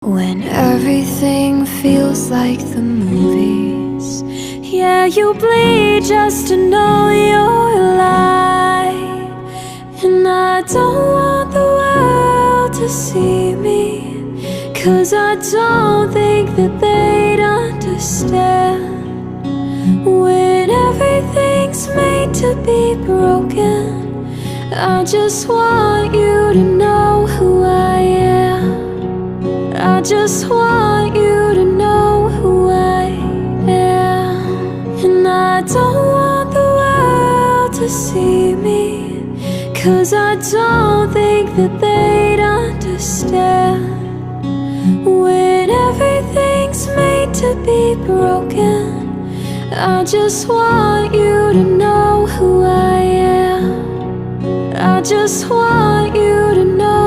When everything feels like the movies, yeah, you bleed just to know you're alive. And I don't want the world to see me, 'cause I don't think that they'd understand. When everything's made to be broken, I just want you to know who I am. I just want you to know who I am. And I don't want the world to see me, 'cause I don't think that they'd understand. When everything's made to be broken, I just want you to know who I am. I just want you to know